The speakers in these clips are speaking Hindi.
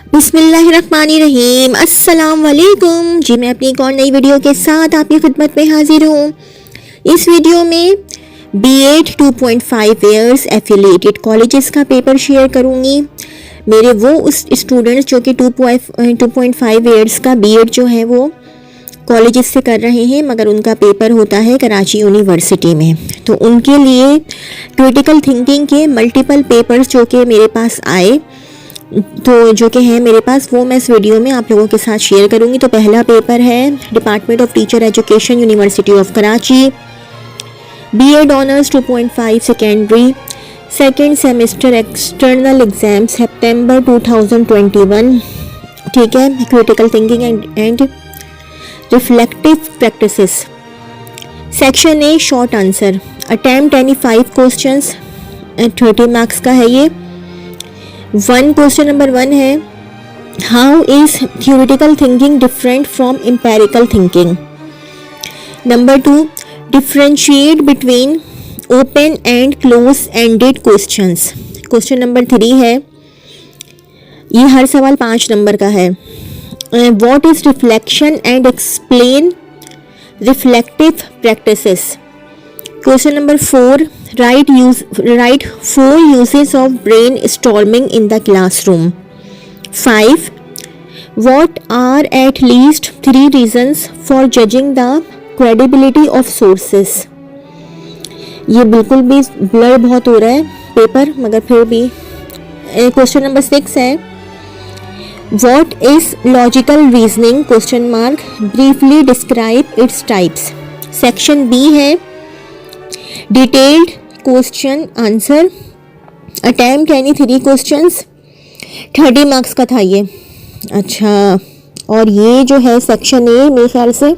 बिस्मिल्लाहिर्रहमानिर्रहीम। अस्सलाम वालेकुम जी। मैं अपनी एक और नई वीडियो के साथ आपकी खिदमत में हाजिर हूँ। इस वीडियो में B.Ed 2.5 ईयर्स एफिलिएटेड कॉलेजेस का पेपर शेयर करूँगी। मेरे वो उस स्टूडेंट्स जो कि 2.5 ईयर्स का B.Ed जो है वो कॉलेजेस से कर रहे हैं, मगर उनका पेपर होता है कराची यूनिवर्सिटी में। तो उनके लिए क्रिटिकल थिंकिंग के मल्टीपल पेपर्स जो कि मेरे पास आए, तो जो कि है मेरे पास, वो मैं इस वीडियो में आप लोगों के साथ शेयर करूंगी। तो पहला पेपर है department of teacher education, university of Karachi, B.Ed honours 2.5 secondary, second semester external exam September 2021। ठीक है। Critical thinking and reflective practices. Section A short answer, attempt any 5 questions, 30 marks का है ये। क्वेश्चन नंबर 1 है, how is theoretical thinking different from empirical thinking. Number 2, differentiate between open and close ended questions. Question number 3 है, ये हर सवाल 5 नंबर का है, what is reflection and explain reflective practices. Question number 4, write 4 uses of brainstorming in the classroom. 5, what are at least 3 reasons for judging the credibility of sources. ये बिल्कुल भी ब्लर बहुत हो रहा है पेपर, मगर फिर भी। क्वेश्चन नंबर 6 है, what is logical reasoning question mark, briefly describe its types. Section B है, detailed question answer, attempt any 3 questions, 30 marks का था ये। अच्छा, और ये जो है सेक्शन ए, मेरे ख्याल से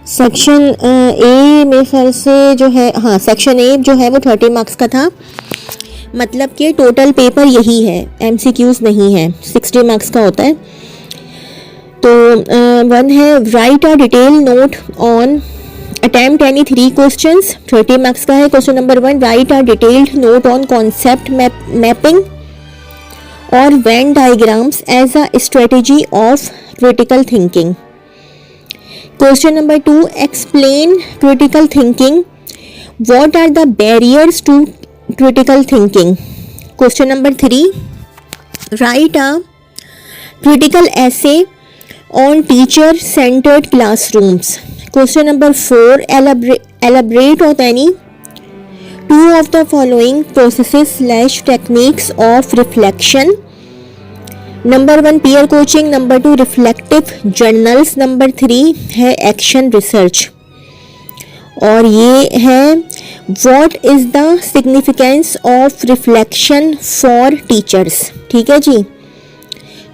सेक्शन ए मेरे ख्याल से जो है, हाँ सेक्शन ए जो है वो 30 मार्क्स का था। मतलब कि टोटल पेपर यही है, MCQs नहीं है, 60 मार्क्स का होता है। तो 1 है, write a detail note on attempt any 3 questions, 30 marks का है। Question number 1, write a detailed note on concept mapping और Venn diagrams as a strategy of critical thinking. Question number 2, explain critical thinking, what are the barriers to critical thinking. Question number 3, write a critical essay on teacher centred classrooms. Question number 4, elaborate on any 2 of the following processes/techniques of reflection. Number 1, peer coaching. Number 2, reflective journals. Number 3 है action research. और ये है what is the significance of reflection for teachers. ठीक है जी।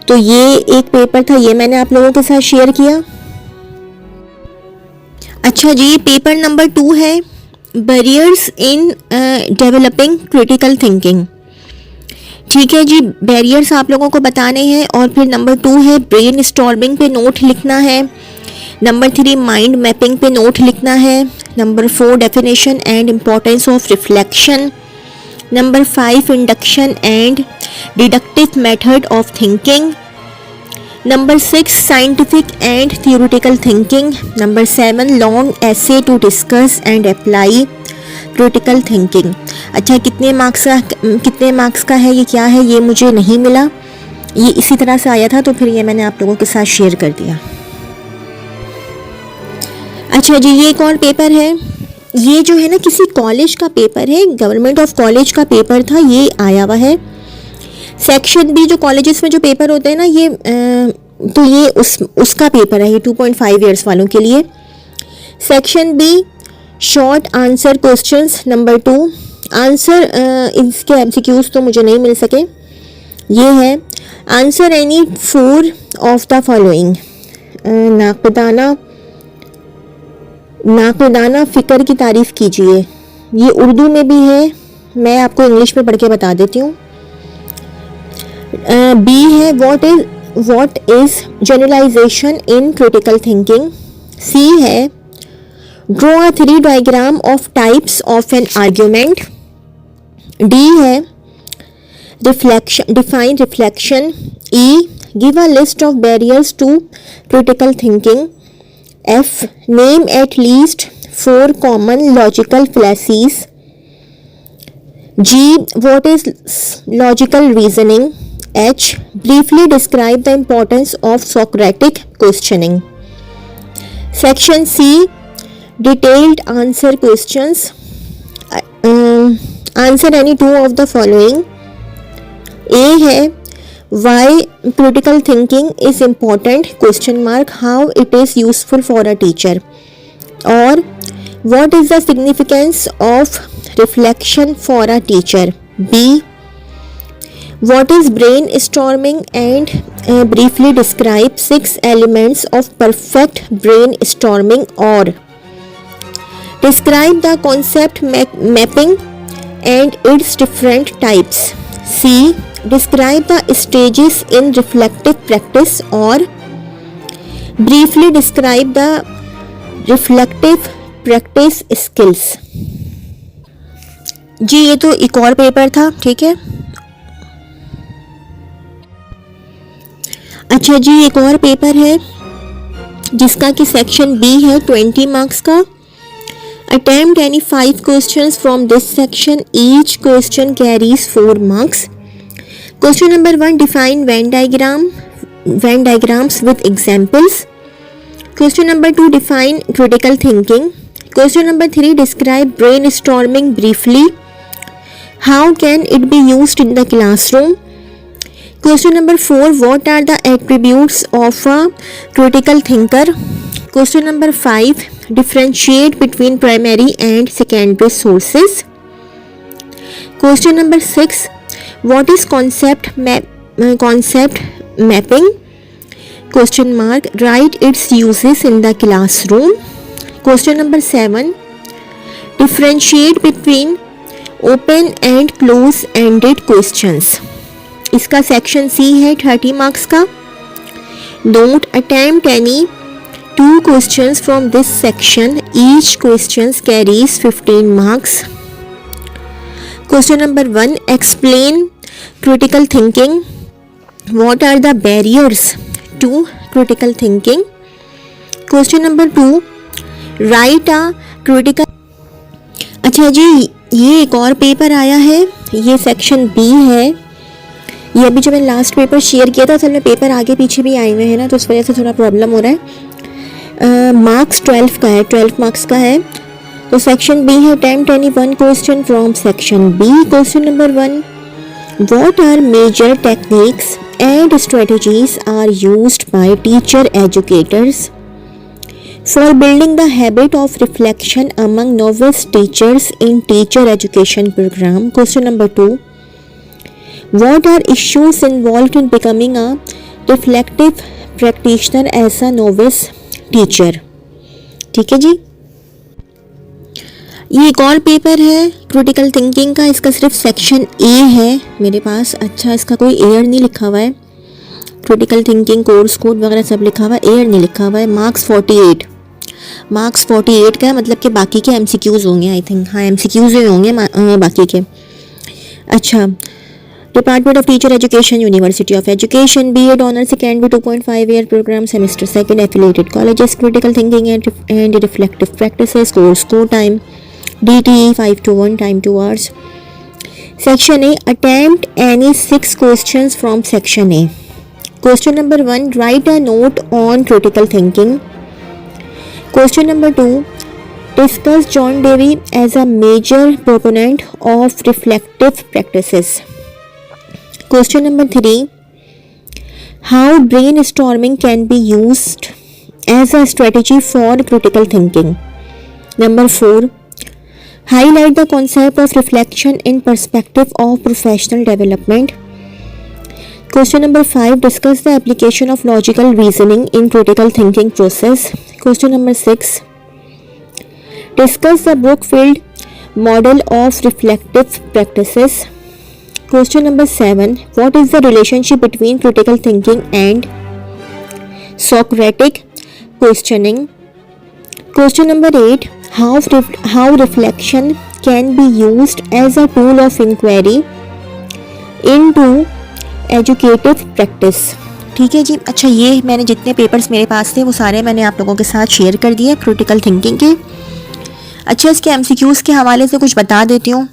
तो ये एक पेपर था, ये मैंने आप लोगों के साथ शेयर किया। अच्छा जी, पेपर नंबर 2 है, barriers in developing critical thinking. ठीक है जी, बैरियर्स आप लोगों को बताने हैं। और फिर नंबर 2 है, ब्रेन स्टॉर्मिंग पे नोट लिखना है। नंबर 3, माइंड मैपिंग पे नोट लिखना है। Number 4, definition and importance of reflection. Number 5, induction and deductive method of thinking. Number 6, scientific and theoretical thinking. Number 7, long essay to discuss and apply critical thinking. अच्छा, कितने मार्क्स का है, ये क्या है, ये मुझे नहीं मिला, ये इसी तरह से आया था, तो फिर ये मैंने आप लोगों के साथ शेयर कर दिया। अच्छा जी, ये एक और पेपर है, ये जो है ना किसी कॉलेज का पेपर है, गवर्नमेंट ऑफ कॉलेज का पेपर था, ये आया हुआ है। सेक्शन बी, जो कॉलेजेस में जो पेपर होते हैं ना, ये तो ये उसका पेपर है, ये 2.5 ईयर्स वालों के लिए। Section B, short answer questions. Number 2, answer इसके MCQs तो मुझे नहीं मिल सके। ये है, answer any 4 of the following. नाकदाना फ़िक्र की तारीफ़ कीजिए, ये उर्दू में भी है, मैं आपको इंग्लिश में पढ़ के बता देती हूँ। बी है, what is generalization in critical thinking. C है, draw a 3 diagram of types of an argument. D है, define reflection E. Give a list of barriers to critical thinking. F. Name at least 4 common logical fallacies. G. What is logical reasoning? H. Briefly describe the importance of Socratic questioning. Section C. Detailed answer questions. Answer any two of the following. A है why critical thinking is important question mark how it is useful for a teacher, or what is the significance of reflection for a teacher. B. What is brainstorming and briefly describe 6 elements of perfect brainstorming, or describe the concept mapping and its different types. C. Describe the stages in reflective practice, or briefly describe the reflective practice skills. जी ये तो एक और पेपर था, ठीक है। अच्छा जी एक और पेपर है जिसका कि सेक्शन बी है 20 मार्क्स का। Attempt any 5 questions from this section. Each question carries 4 marks. Question number 1. Define Venn diagrams with examples. Question number 2. Define critical thinking. Question number 3. Describe brainstorming briefly. How can it be used in the classroom? Question number 4. What are the attributes of a critical thinker? Question number 5. Differentiate between primary and secondary sources. Question number 6. What is concept mapping? Question mark. Write its uses in the classroom. Question number 7. Differentiate between open and close ended questions. इसका सेक्शन सी है 30 मार्क्स का। Don't attempt any 2 questions from this section. Each question carries 15 marks. Question number 1. Explain critical thinking. What are the barriers to critical thinking? Question number 2. Write a critical. अच्छा जी ये एक और पेपर आया है, ये सेक्शन बी है। ये अभी जो मैंने लास्ट पेपर शेयर किया था असल में पेपर आगे पीछे भी आए हुए हैं ना, तो उस वजह से थोड़ा प्रॉब्लम हो रहा है। मार्क्स 12 का है, 12 मार्क्स का है। तो सेक्शन बी है attempt any 1 question from section B. Question number 1. What are major techniques and strategies are used by teacher educators for building the habit of reflection among novice teachers in teacher education programme. Question number 2. What are issues involved in becoming a reflective practitioner as a novice teacher. ठीक है जी। ये एक और पेपर है क्रिटिकल थिंकिंग का, इसका सिर्फ सेक्शन ए है मेरे पास। अच्छा इसका कोई एयर नहीं लिखा हुआ है, क्रिटिकल थिंकिंग कोर्स कोड वगैरह सब लिखा हुआ है, एयर नहीं लिखा हुआ है। मार्क्स 48 का है, मतलब कि बाकी के एमसीक्यूज होंगे आई थिंक। हाँ एमसीक्यूज ही होंगे बाकी के। अच्छा Department of Teacher Education, University of Education, B.Ed Honors Secondary 2.5 year program, semester 2nd, affiliated colleges, critical thinking and reflective practices, course core time, DTE 5 to 1, time 2 hours. Section A. Attempt any 6 questions from Section A. Question number 1. Write a note on critical thinking. Question number 2. Discuss John Dewey as a major proponent of reflective practices. Question number 3. How brainstorming can be used as a strategy for critical thinking. Number 4. Highlight the concept of reflection in perspective of professional development. Question number 5. Discuss the application of logical reasoning in critical thinking process. Question number 6. Discuss the Brookfield model of reflective practices. Question number 7. What is the relationship between critical thinking and Socratic questioning? Question number 8. How reflection can be used as a tool of inquiry into educative practice. ठीक है जी। अच्छा, ये मैंने जितने पेपर्स मेरे पास थे वो सारे मैंने आप लोगों के साथ शेयर कर दिए क्रिटिकल थिंकिंग के। अच्छा, इसके एमसीक्यूज़ के हवाले से कुछ बता देती हूँ।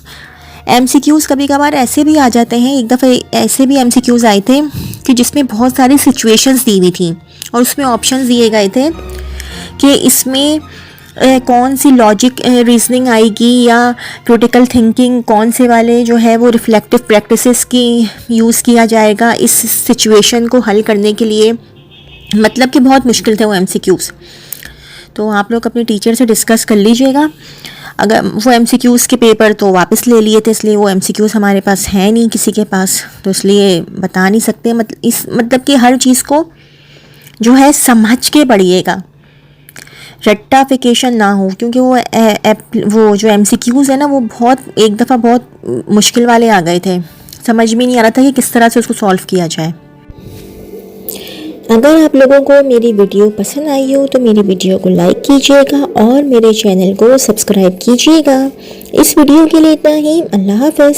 एमसीक्यूज़ कभी कभार ऐसे भी आ जाते हैं, एक दफ़े ऐसे भी एमसीक्यूज़ आए थे कि जिसमें बहुत सारी सिचुएशंस दी हुई थी और उसमें ऑप्शंस दिए गए थे कि इसमें कौन सी लॉजिक रीजनिंग आएगी या क्रिटिकल थिंकिंग कौन से वाले जो है वो रिफ्लेक्टिव प्रैक्टिसेस की यूज़ किया जाएगा इस सिचुएशन को हल करने के लिए। मतलब कि बहुत मुश्किल थे वो एमसीक्यूज़। तो आप लोग अपने टीचर से डिस्कस कर लीजिएगा। अगर वो एमसीक्यूज़ के पेपर तो वापस ले लिए थे, इसलिए वो एमसीक्यूज़ हमारे पास है नहीं किसी के पास, तो इसलिए बता नहीं सकते। मतलब कि हर चीज़ को जो है समझ के पढ़िएगा, रट्टाफिकेशन ना हो, क्योंकि वो जो एमसीक्यूज़ है ना वो बहुत एक दफ़ा बहुत मुश्किल वाले आ गए थे, समझ में नहीं आ रहा था कि किस तरह से उसको सॉल्व किया जाए। अगर आप लोगों को मेरी वीडियो पसंद आई हो तो मेरी वीडियो को लाइक कीजिएगा और मेरे चैनल को सब्सक्राइब कीजिएगा। इस वीडियो के लिए इतना ही। अल्लाह हाफ़िज़।